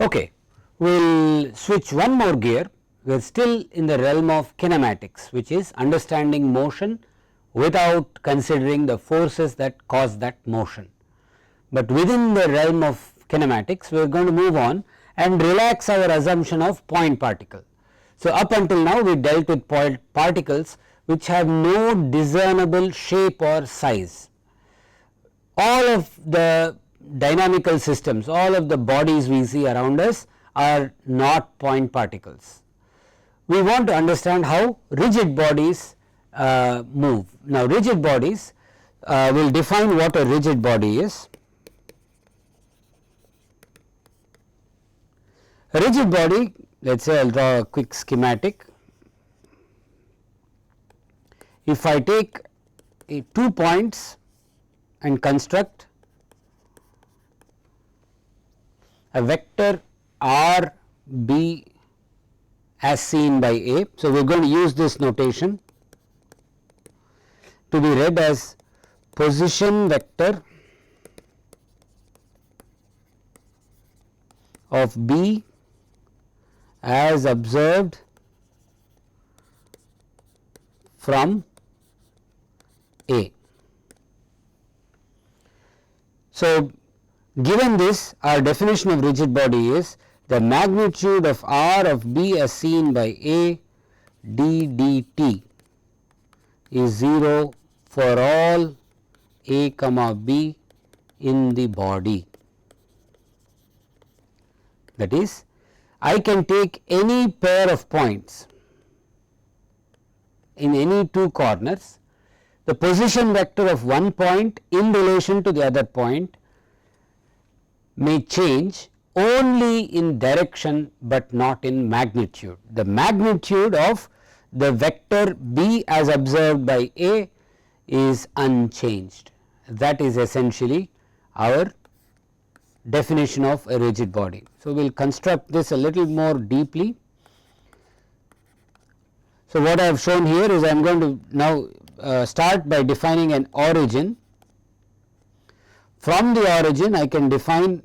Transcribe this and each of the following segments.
Okay, we will switch one more gear. We are still in the realm of kinematics, which is understanding motion without considering the forces that cause that motion. But within the realm of kinematics, we are going to move on and relax our assumption of point particle. So, up until now we dealt with particles which have no discernible shape or size. All of the dynamical systems, all of the bodies we see around us are not point particles. We want to understand how rigid bodies move. Now, rigid bodies will define what a rigid body is. A rigid body, let us say I will draw a quick schematic. If I take 2 points and construct a vector R B as seen by A. So, we are going to use this notation to be read as position vector of B as observed from A. So, given this, our definition of rigid body is the magnitude of R of B as seen by A d dt is 0 for all A comma B in the body. That is, I can take any pair of points in any two corners, the position vector of one point in relation to the other point may change only in direction, but not in magnitude. The magnitude of the vector B as observed by A is unchanged. That is essentially our definition of a rigid body. So, we will construct this a little more deeply. So, what I have shown here is I am going to now start by defining an origin. From the origin I can define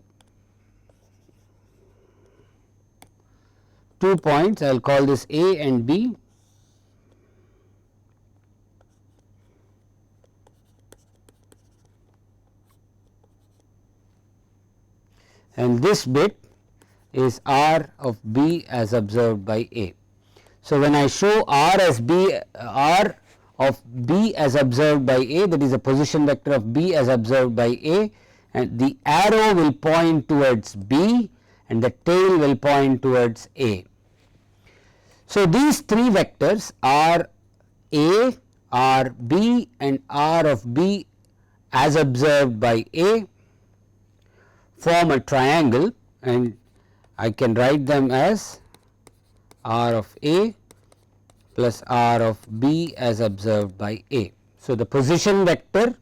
2 points, I will call this A and B. And this bit is R of B as observed by A. So, when I show R as B, R of B as observed by A, that is a position vector of B as observed by A, and the arrow will point towards B and the tail will point towards A. So, these three vectors R A, R B and R of B as observed by A form a triangle, and I can write them as R of A plus R of B as observed by A. So, the position vector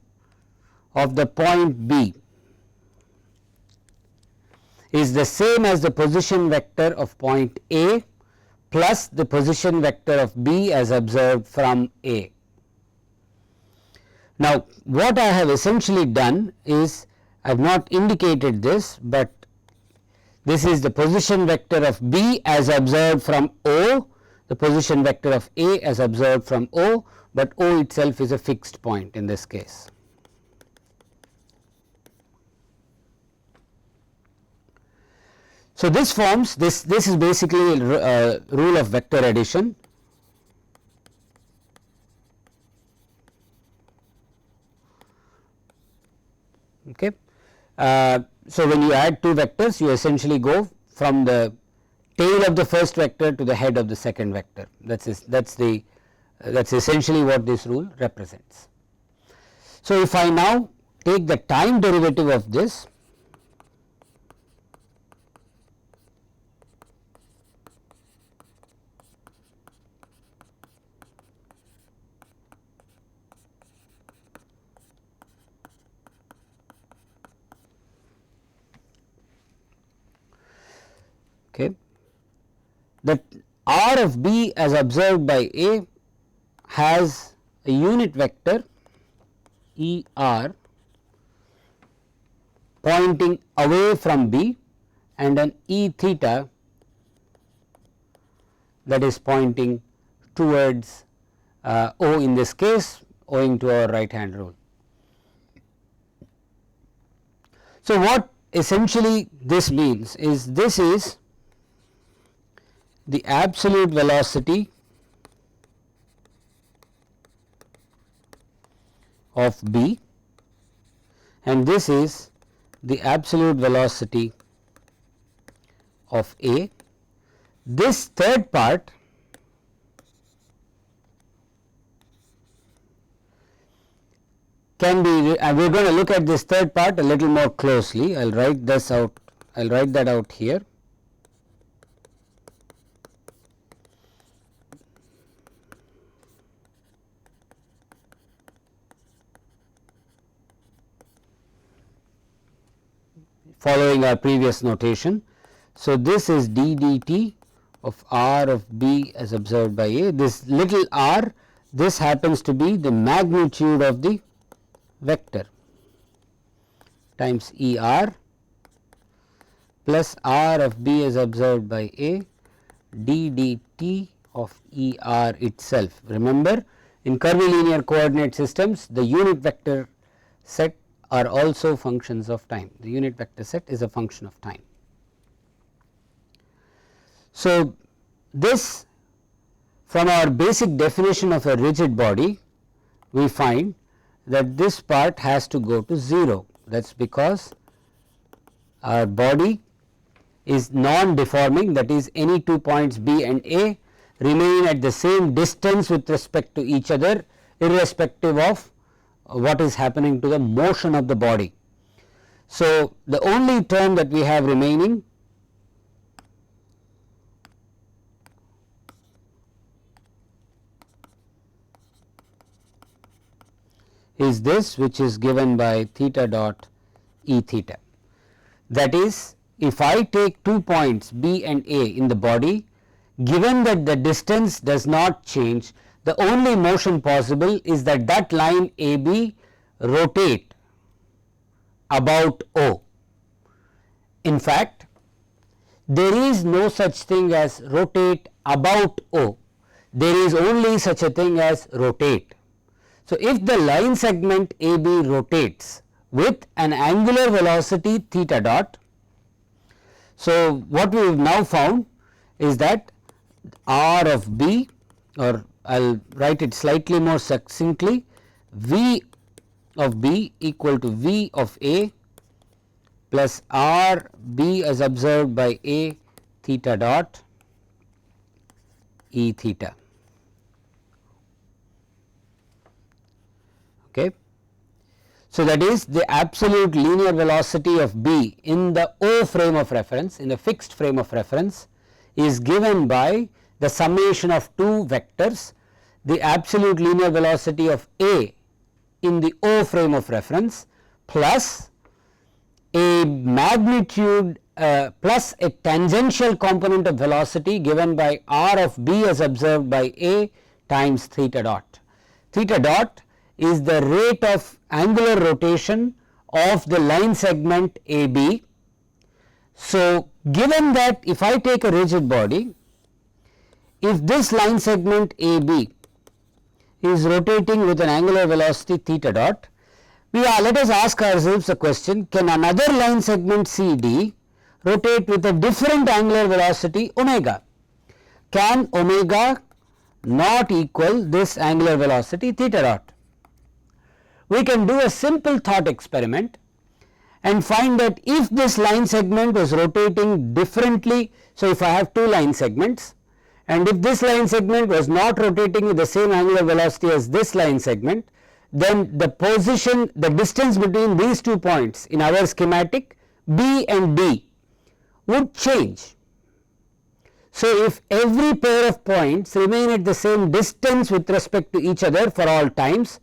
of the point B is the same as the position vector of point A plus the position vector of B as observed from A. Now, what I have essentially done is I have not indicated this, but this is the position vector of B as observed from O, the position vector of A as observed from O, but O itself is a fixed point in this case. So, this forms this is basically a rule of vector addition. Okay. So, when you add two vectors, you essentially go from the tail of the first vector to the head of the second vector. That's essentially what this rule represents. So, if I now take the time derivative of this, okay, that R of B as observed by A has a unit vector ER pointing away from B and an E theta that is pointing towards O in this case, owing to our right hand rule. So, what essentially this means is, this is the absolute velocity of B and this is the absolute velocity of A. This third part can be, we are going to look at this third part a little more closely. I will write this out, I will write that out here. Following our previous notation. So, this is d dt of r of B as observed by A. This little r, this happens to be the magnitude of the vector times E r plus r of B as observed by A d dt of E r itself. Remember, in curvilinear coordinate systems, the unit vector set are also functions of time. The unit vector set is a function of time. So, this, from our basic definition of a rigid body, we find that this part has to go to 0. That is because our body is non-deforming, that is, any 2 points B and A remain at the same distance with respect to each other, irrespective of what is happening to the motion of the body. So, the only term that we have remaining is this, which is given by theta dot E theta. That is, if I take 2 points B and A in the body, given that the distance does not change, the only motion possible is that that line AB rotate about O. In fact, there is no such thing as rotate about O, there is only such a thing as rotate. So, if the line segment AB rotates with an angular velocity theta dot, so what we have now found is that R of B, or I will write it slightly more succinctly, V of B equal to V of A plus R B as observed by A theta dot E theta. Okay. So, that is the absolute linear velocity of B in the O frame of reference, in the fixed frame of reference, is given by the summation of two vectors, the absolute linear velocity of A in the O frame of reference plus a magnitude plus a tangential component of velocity given by R of B as observed by A times theta dot. Theta dot is the rate of angular rotation of the line segment AB. So, given that if I take a rigid body, if this line segment AB is rotating with an angular velocity theta dot, let us ask ourselves a question: can another line segment CD rotate with a different angular velocity omega? Can omega not equal this angular velocity theta dot? We can do a simple thought experiment and find that if this line segment was rotating differently, so if I have two line segments, and if this line segment was not rotating with the same angular velocity as this line segment, then the position, the distance between these 2 points in our schematic B and D would change. So, if every pair of points remain at the same distance with respect to each other for all times,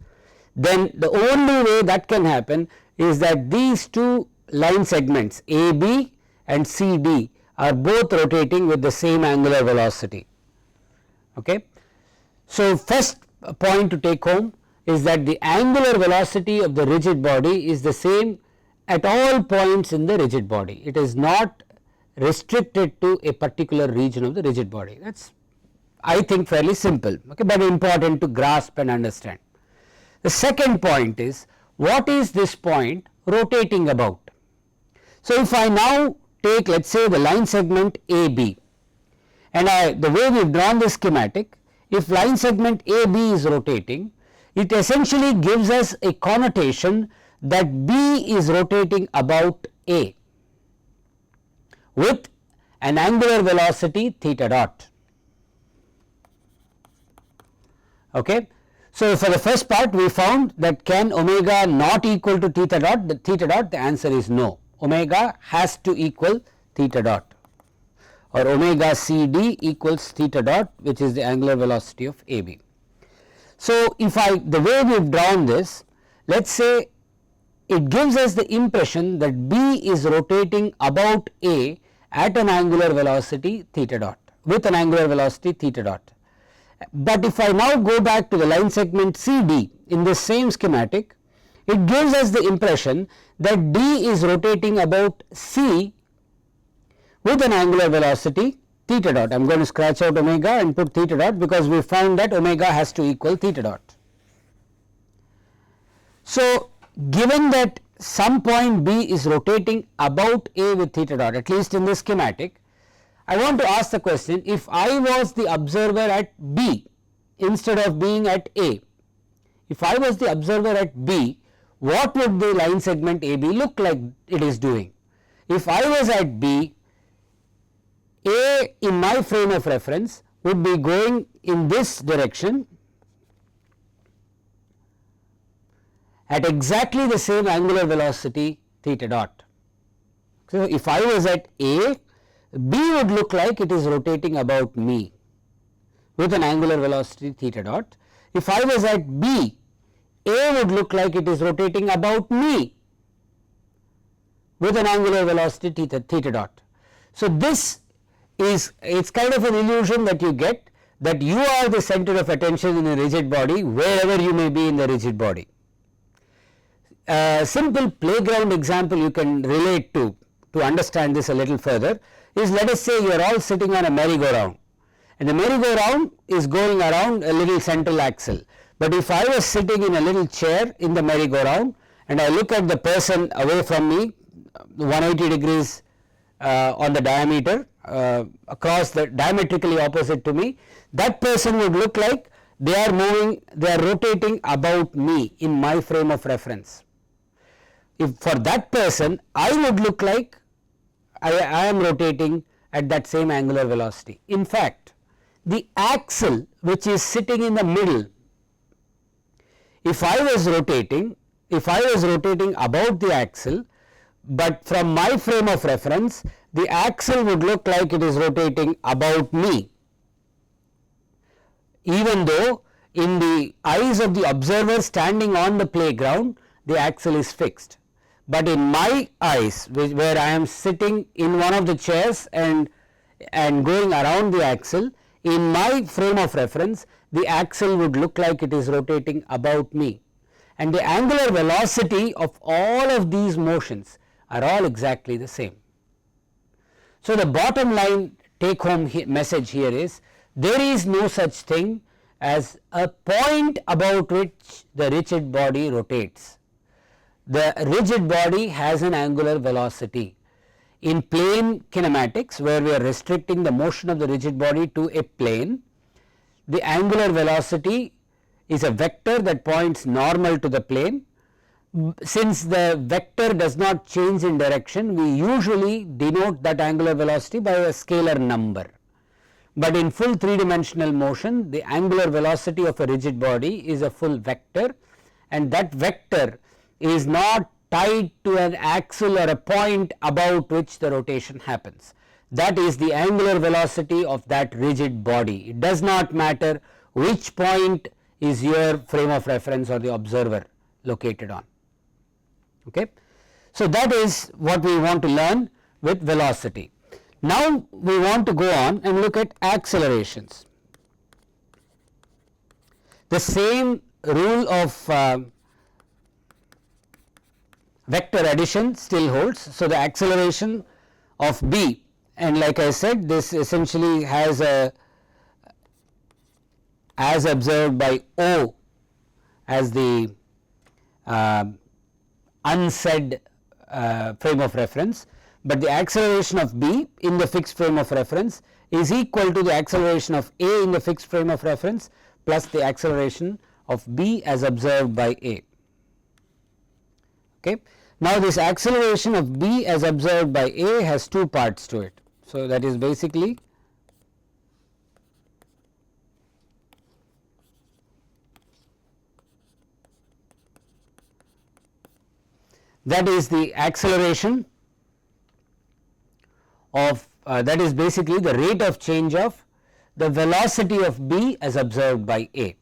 then the only way that can happen is that these two line segments AB and CD are both rotating with the same angular velocity. Okay. So, first point to take home is that the angular velocity of the rigid body is the same at all points in the rigid body. It is not restricted to a particular region of the rigid body. That is, I think, fairly simple, okay, but important to grasp and understand. The second point is, what is this point rotating about? So, if I now take, let us say, the line segment AB, and the way we have drawn this schematic, if line segment AB is rotating, it essentially gives us a connotation that B is rotating about A with an angular velocity theta dot. Okay. So, for the first part we found that can omega not equal to theta dot, the answer is no, omega has to equal theta dot, or omega CD equals theta dot, which is the angular velocity of AB. So, if the way we have drawn this, let us say it gives us the impression that B is rotating about A at an angular velocity theta dot, with an angular velocity theta dot. But if I now go back to the line segment CD in this same schematic, it gives us the impression that D is rotating about C with an angular velocity theta dot. I am going to scratch out omega and put theta dot, because we found that omega has to equal theta dot. So, given that some point B is rotating about A with theta dot, at least in this schematic, I want to ask the question, if I was the observer at B instead of being at A, if I was the observer at B, what would the line segment AB look like it is doing? If I was at B, A in my frame of reference would be going in this direction at exactly the same angular velocity theta dot. So, if I was at A, B would look like it is rotating about me with an angular velocity theta dot. If I was at B, A would look like it is rotating about me with an angular velocity theta dot. So, this is, it's kind of an illusion that you get, that you are the center of attention in a rigid body wherever you may be in the rigid body. A simple playground example you can relate to understand this a little further is, let us say you are all sitting on a merry-go-round, and the merry-go-round is going around a little central axle. But if I was sitting in a little chair in the merry-go-round and I look at the person away from me 180 degrees on the diameter, across the diametrically opposite to me, that person would look like they are moving, they are rotating about me in my frame of reference. If for that person I would look like I am rotating at that same angular velocity. In fact, the axle which is sitting in the middle, if I was rotating about the axle, but from my frame of reference the axle would look like it is rotating about me, even though in the eyes of the observer standing on the playground the axle is fixed. But in my eyes, where I am sitting in one of the chairs and going around the axle, in my frame of reference the axle would look like it is rotating about me, and the angular velocity of all of these motions are all exactly the same. So, the bottom line take home message here is, there is no such thing as a point about which the rigid body rotates. The rigid body has an angular velocity. In plane kinematics, where we are restricting the motion of the rigid body to a plane, the angular velocity is a vector that points normal to the plane. Since the vector does not change in direction, we usually denote that angular velocity by a scalar number. But in full three-dimensional motion, the angular velocity of a rigid body is a full vector, and that vector is not tied to an axle or a point about which the rotation happens. That is the angular velocity of that rigid body. It does not matter which point is your frame of reference or the observer located on. Okay. So, that is what we want to learn with velocity. Now, we want to go on and look at accelerations. The same rule of vector addition still holds. So, the acceleration of B and like I said, this essentially has a as observed by O as the unsaid frame of reference, but the acceleration of B in the fixed frame of reference is equal to the acceleration of A in the fixed frame of reference plus the acceleration of B as observed by A. Okay. Now, this acceleration of B as observed by A has two parts to it. So, that is basically that is the acceleration of that is basically the rate of change of the velocity of B as observed by A.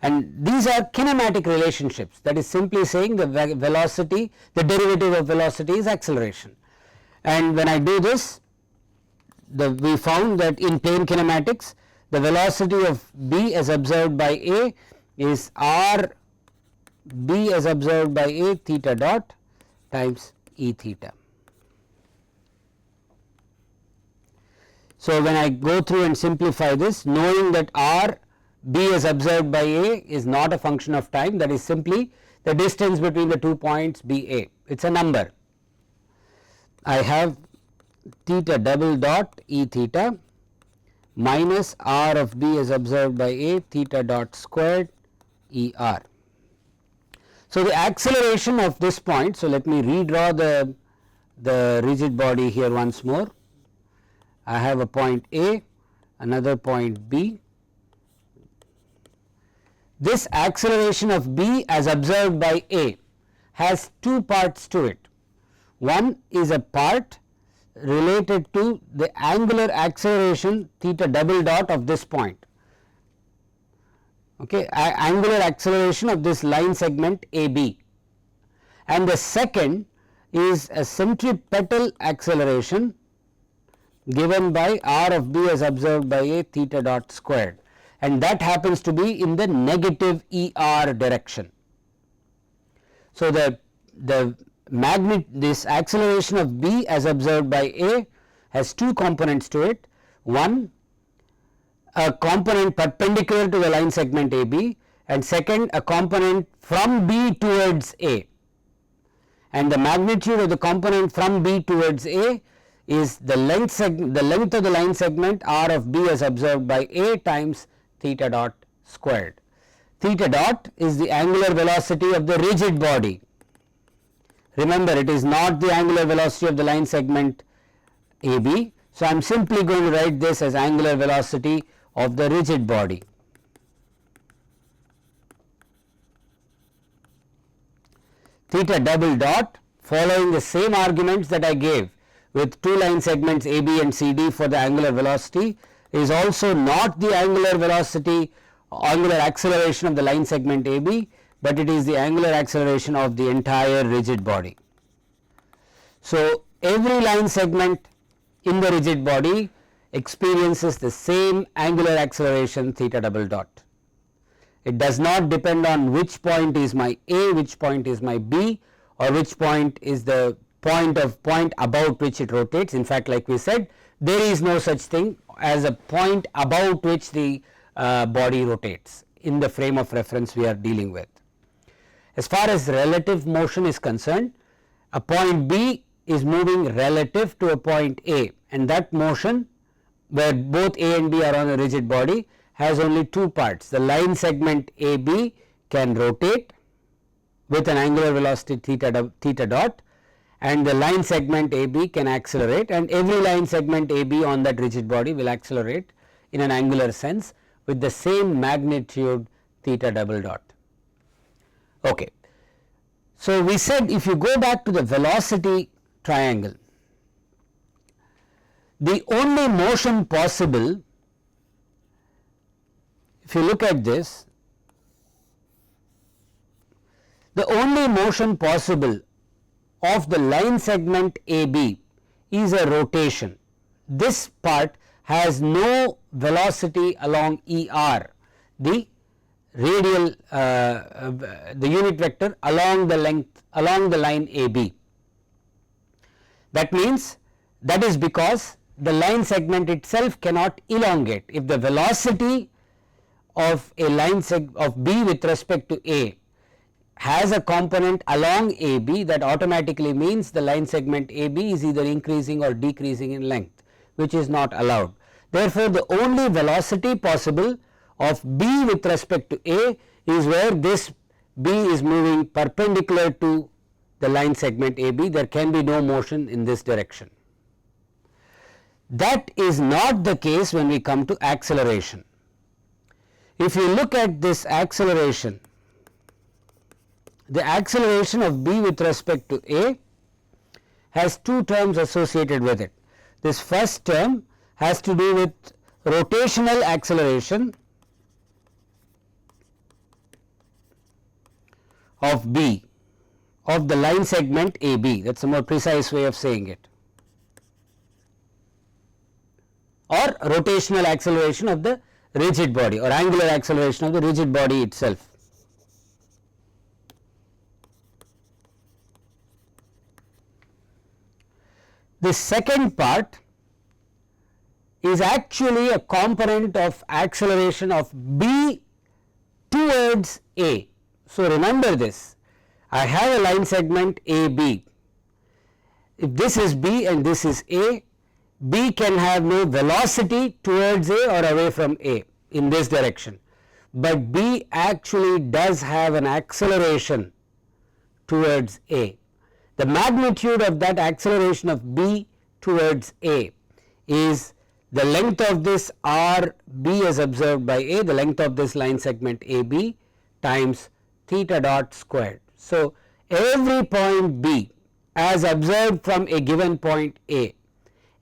And these are kinematic relationships, that is simply saying the velocity, the derivative of velocity is acceleration. And when I do this, we found that in plane kinematics the velocity of B as observed by A is r B as observed by A theta dot times E theta. So, when I go through and simplify this, knowing that r B as observed by A is not a function of time, that is simply the distance between the 2 points B A, it is a number. I have theta double dot E theta minus r of B as observed by A theta dot squared E r. So, the acceleration of this point, so let me redraw the rigid body here once more. I have a point A, another point B. This acceleration of B as observed by A has two parts to it. One is a part related to the angular acceleration theta double dot of this point, okay, angular acceleration of this line segment AB, and the second is a centripetal acceleration given by r of B as observed by A theta dot squared, and that happens to be in the negative ER direction. So, this acceleration of B as observed by A has two components to it. One, a component perpendicular to the line segment AB, and second, a component from B towards A, and the magnitude of the component from B towards A is the length of the line segment r of B as observed by A times theta dot squared. Theta dot is the angular velocity of the rigid body. Remember, it is not the angular velocity of the line segment AB. So, I am simply going to write this as angular velocity of the rigid body. Theta double dot, following the same arguments that I gave with two line segments AB and CD for the angular velocity, is also not the angular velocity, angular acceleration of the line segment AB, but it is the angular acceleration of the entire rigid body. So, every line segment in the rigid body experiences the same angular acceleration theta double dot. It does not depend on which point is my A, which point is my B, or which point is the point about which it rotates. In fact, like we said, there is no such thing as a point about which the body rotates in the frame of reference we are dealing with. As far as relative motion is concerned, a point B is moving relative to a point A, and that motion, where both A and B are on a rigid body, has only two parts. The line segment AB can rotate with an angular velocity theta dot, and the line segment AB can accelerate, and every line segment AB on that rigid body will accelerate in an angular sense with the same magnitude theta double dot. Okay. So, we said if you go back to the velocity triangle, the only motion possible, if you look at this, the only motion possible of the line segment AB is a rotation. This part has no velocity along ER, the radial the unit vector along the length along the line AB. That means That is because the line segment itself cannot elongate. If the velocity of a line of B with respect to A has a component along AB, that automatically means the line segment AB is either increasing or decreasing in length, which is not allowed. Therefore, the only velocity possible of B with respect to A is where this B is moving perpendicular to the line segment AB. There can be no motion in this direction. That is not the case when we come to acceleration. If you look at this acceleration, the acceleration of B with respect to A has two terms associated with it. This first term has to do with rotational acceleration of B, of the line segment AB. That is a more precise way of saying it, or rotational acceleration of the rigid body, or angular acceleration of the rigid body itself. The second part is actually a component of acceleration of B towards A. So, remember this, I have a line segment AB. If this is B and this is A, B can have no velocity towards A or away from A in this direction, but B actually does have an acceleration towards A. The magnitude of that acceleration of B towards A is the length of this R B as observed by A, the length of this line segment AB, times theta dot squared. So, every point B as observed from a given point A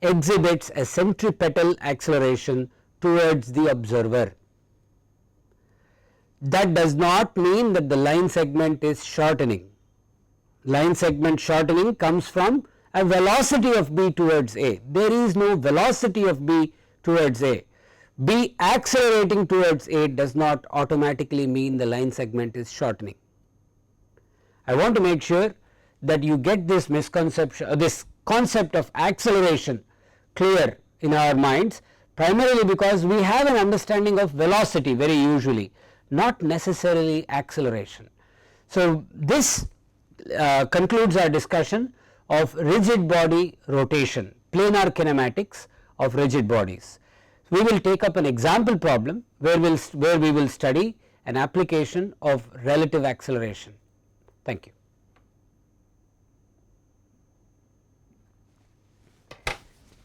exhibits a centripetal acceleration towards the observer. That does not mean that the line segment is shortening. Line segment shortening comes from a velocity of B towards A. There is no velocity of B towards A. B accelerating towards A does not automatically mean the line segment is shortening. I want to make sure that you get this misconception, this concept of acceleration clear in our minds, primarily because we have an understanding of velocity very usually, not necessarily acceleration. So, this concludes our discussion of rigid body rotation, planar kinematics of rigid bodies. We will take up an example problem where we will study an application of relative acceleration. Thank you.